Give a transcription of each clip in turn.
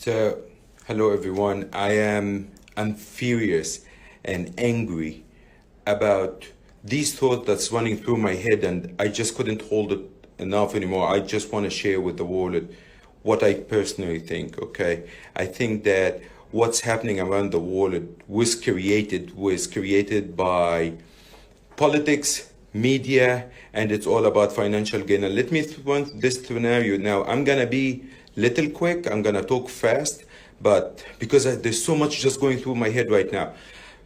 So, hello everyone. I'm furious and angry about these thoughts that's running through my head, and I just couldn't hold it enough anymore. I just want to share with the world what I personally think. Okay, I think that what's happening around the world was created by politics, media, and it's all about financial gain. And let me run this scenario now. I'm gonna be little quick. I'm gonna talk fast, but because there's so much just going through my head right now.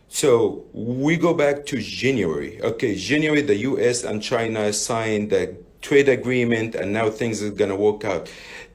So we go back to January. Okay, January, the U.S. and China signed the trade agreement, and now things are gonna work out.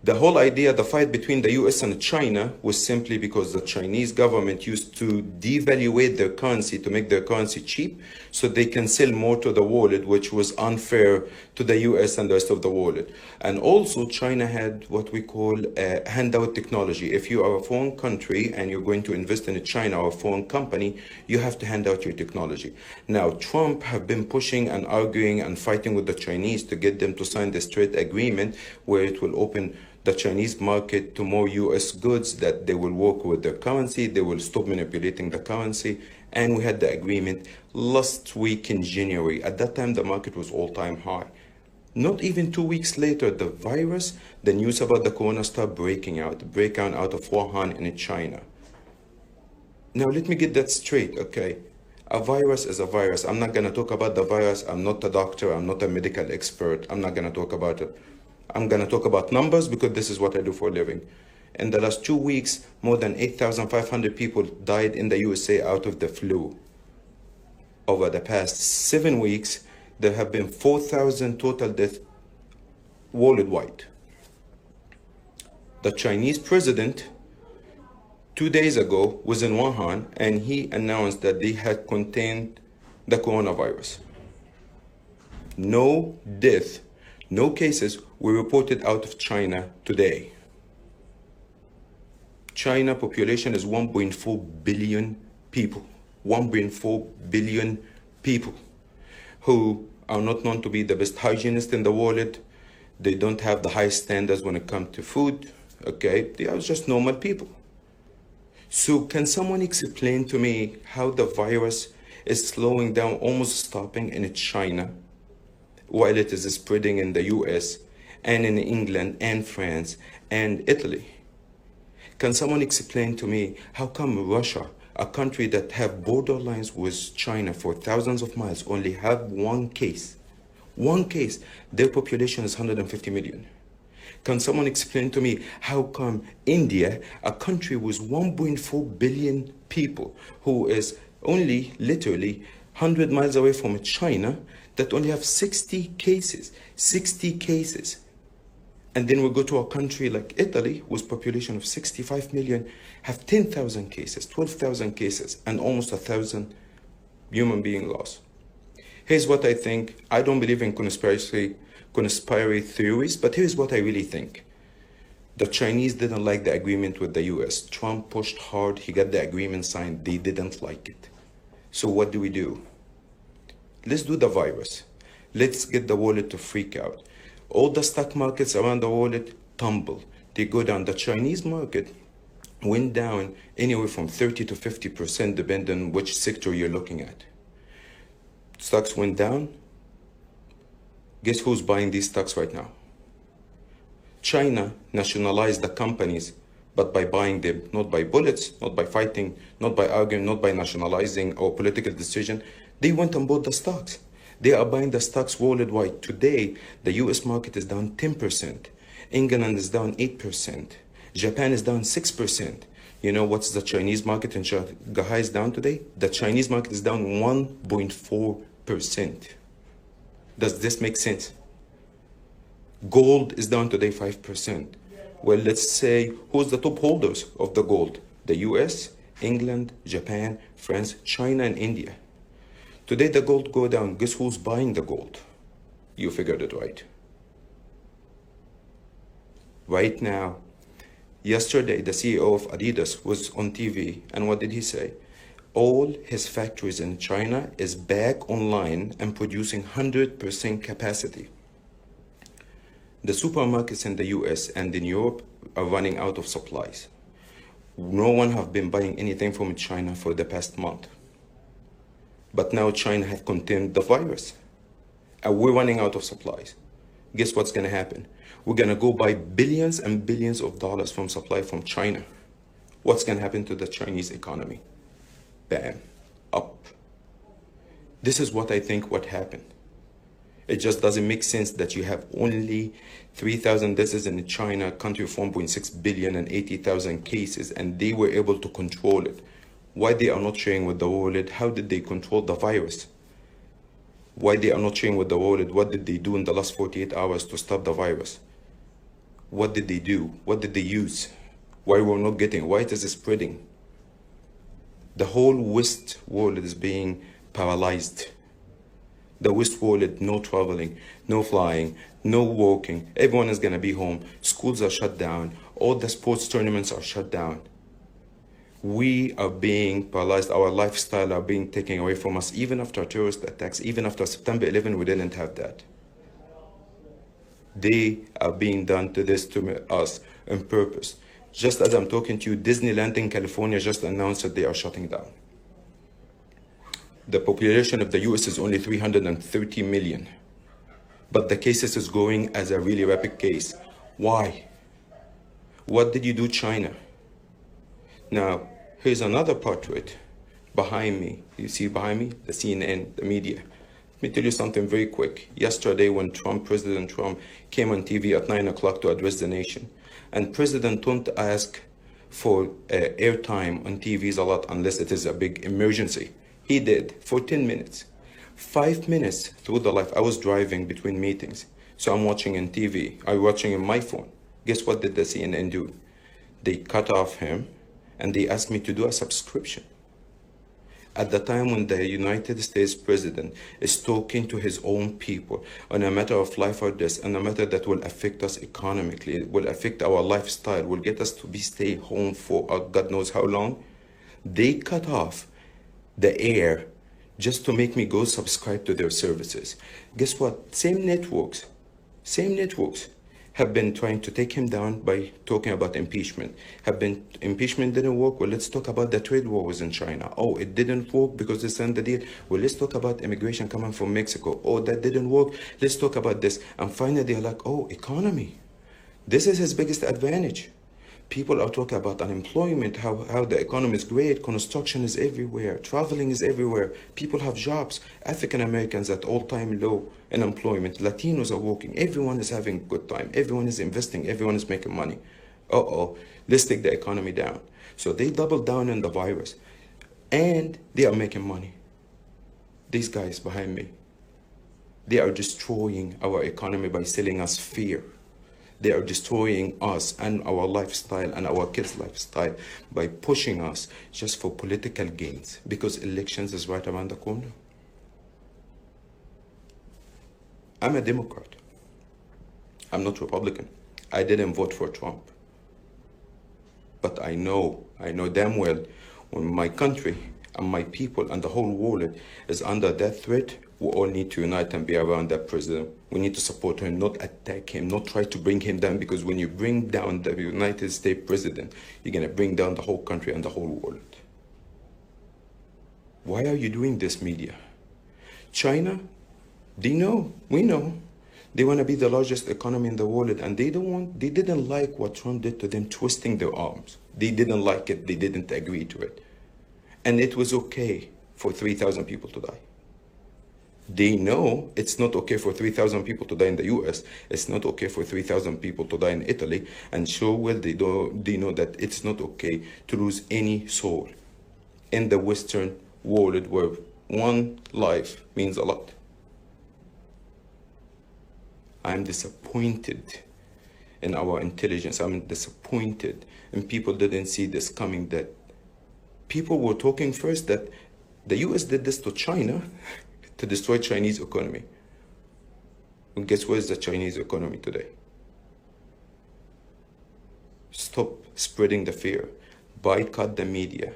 The whole idea, the fight between the US and China was simply because the Chinese government used to devaluate their currency to make their currency cheap so they can sell more to the world, which was unfair to the US and the rest of the world. And also China had what we call handout technology. If you are a foreign country and you're going to invest in China or a foreign company, you have to hand out your technology. Now, Trump have been pushing and arguing and fighting with the Chinese to get them to sign this trade agreement where it will open the Chinese market to more US goods, that they will work with their currency, they will stop manipulating the currency. And we had the agreement last week in January. At that time, the market was all-time high. Not even 2 weeks later, the news about the corona started breaking out of Wuhan in China. Now, let me get that straight, okay? A virus is a virus. I'm not gonna talk about the virus. I'm not a doctor. I'm not a medical expert. I'm not gonna talk about it. I'm going to talk about numbers because this is what I do for a living. In the last 2 weeks, more than 8,500 people died in the USA out of the flu. Over the past 7 weeks, there have been 4,000 total deaths worldwide. The Chinese president, 2 days ago, was in Wuhan, and he announced that they had contained the coronavirus. No death, no cases were reported out of China today. China population is 1.4 billion people. 1.4 billion people who are not known to be the best hygienists in the world. They don't have the highest standards when it comes to food. Okay, they are just normal people. So can someone explain to me how the virus is slowing down, almost stopping in China, while it is spreading in the US and in England and France and Italy? Can someone explain to me how come Russia, a country that have borderlines with China for thousands of miles, only have one case? One case. Their population is 150 million. Can someone explain to me how come India, a country with 1.4 billion people, who is only literally 100 miles away from China, that only have 60 cases, and then we go to a country like Italy, with population of 65 million, have 10,000 cases, 12,000 cases, and almost 1,000 human being lost. Here's what I think. I don't believe in conspiracy theories, but here's what I really think. The Chinese didn't like the agreement with the US. Trump pushed hard, he got the agreement signed, they didn't like it. So what do? Let's do the virus. Let's get the world to freak out. All the stock markets around the world tumble. They go down. The Chinese market went down anywhere from 30 to 50%, depending on which sector you're looking at. Stocks went down. Guess who's buying these stocks right now? China nationalized the companies, but by buying them, not by bullets, not by fighting, not by arguing, not by nationalizing or political decision. They went and bought the stocks. They are buying the stocks worldwide. Today, the US market is down 10%. England is down 8%. Japan is down 6%. You know what's the Chinese market in Shanghai is down today? The Chinese market is down 1.4%. Does this make sense? Gold is down today 5%. Well, let's say, who's the top holders of the gold? The US, England, Japan, France, China, and India. Today the gold go down. Guess who's buying the gold? You figured it right. Right now, yesterday the CEO of Adidas was on TV, and what did he say? All his factories in China is back online and producing 100% capacity. The supermarkets in the US and in Europe are running out of supplies. No one have been buying anything from China for the past month. But now China have contained the virus. And we're running out of supplies. Guess what's gonna happen? We're gonna go buy billions and billions of dollars from supply from China. What's gonna happen to the Chinese economy? Bam, up. This is what I think what happened. It just doesn't make sense that you have only 3,000 deaths in China, country of 1.6 billion and 80,000 cases, and they were able to control it. Why they are not sharing with the world? How did they control the virus? Why they are not sharing with the world? What did they do in the last 48 hours to stop the virus? What did they do? What did they use? Why we're not getting? Why it is spreading? The whole West world is being paralyzed. The West world, no traveling, no flying, no walking. Everyone is gonna be home. Schools are shut down. All the sports tournaments are shut down. We are being paralyzed. Our lifestyle are being taken away from us. Even after terrorist attacks, even after September 11, we didn't have that. They are being done to this to us on purpose. Just as I'm talking to you, Disneyland in California just announced that they are shutting down. The population of the US is only 330 million, but the cases is growing as a really rapid case. Why? What did you do, China? Now, here's another part to it. Behind me, you see behind me, the CNN, the media. Let me tell you something very quick. Yesterday when President Trump came on TV at 9 o'clock to address the nation, and President don't ask for airtime on TVs a lot unless it is a big emergency. He did for 10 minutes. 5 minutes through the life, I was driving between meetings. So I'm watching on TV, I'm watching on my phone. Guess what did the CNN do? They cut off him and they asked me to do a subscription. At the time when the United States president is talking to his own people on a matter of life or death, on a matter that will affect us economically, will affect our lifestyle, will get us to stay home for God knows how long, they cut off the air just to make me go subscribe to their services. Guess what? Same networks have been trying to take him down by talking about impeachment. Impeachment didn't work? Well, let's talk about the trade wars in China. Oh, it didn't work because they signed the deal. Well, let's talk about immigration coming from Mexico. Oh, that didn't work. Let's talk about this. And finally, they're like, oh, economy. This is his biggest advantage. People are talking about unemployment, how the economy is great, construction is everywhere, traveling is everywhere, people have jobs, African Americans at all-time low in employment, Latinos are working, everyone is having a good time, everyone is investing, everyone is making money. Let's take the economy down. So they doubled down on the virus and they are making money. These guys behind me, they are destroying our economy by selling us fear. They are destroying us and our lifestyle and our kids' lifestyle by pushing us just for political gains because elections is right around the corner. I'm a Democrat. I'm not Republican. I didn't vote for Trump. But I know damn well when my country and my people and the whole world is under that threat, we all need to unite and be around that president. We need to support him, not attack him, not try to bring him down, because when you bring down the United States president, you're going to bring down the whole country and the whole world. Why are you doing this, media? China, they know, we know. They want to be the largest economy in the world, and they didn't like what Trump did to them, twisting their arms. They didn't like it, they didn't agree to it. And it was okay for 3,000 people to die. They know it's not okay for 3,000 people to die in the US. It's not okay for 3,000 people to die in Italy. And sure well, they know that it's not okay to lose any soul in the Western world where one life means a lot. I'm disappointed in our intelligence. I'm disappointed, and people didn't see this coming, that people were talking first that the US did this to China to destroy Chinese economy. And guess where's the Chinese economy today? Stop spreading the fear. Boycott the media.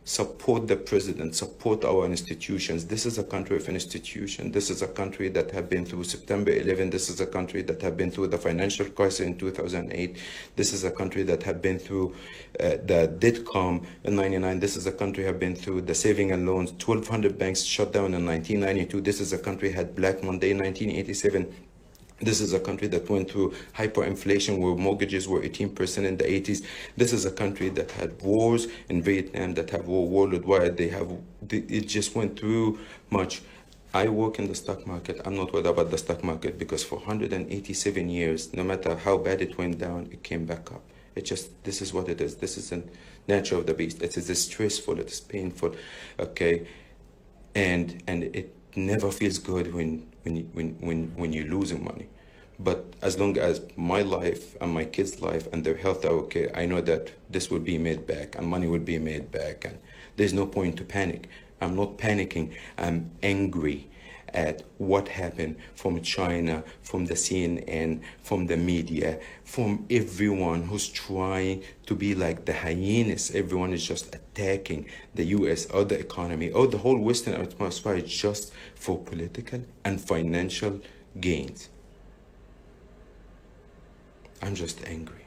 Support the president, support our institutions. This is a country of institution. This is a country that have been through September 11. This is a country that have been through the financial crisis in 2008. This is a country that have been through the dot-com in 99. This is a country have been through the saving and loans. 1,200 banks shut down in 1992. This is a country had Black Monday in 1987. This is a country that went through hyperinflation where mortgages were 18% in the 80s. This is a country that had wars in Vietnam, that have war worldwide. It just went through much. I work in the stock market. I'm not worried about the stock market because for 187 years, no matter how bad it went down, it came back up. This is what it is. This is a nature of the beast. It is stressful, it is painful, okay? And it never feels good when you're losing money. But as long as my life and my kids' life and their health are okay, I know that this will be made back and money will be made back, and there's no point to panic. I'm not panicking. I'm angry at what happened from China, from the CNN, from the media, from everyone who's trying to be like the hyenas. Everyone is just attacking the US or the economy or the whole Western atmosphere just for political and financial gains. I'm just angry.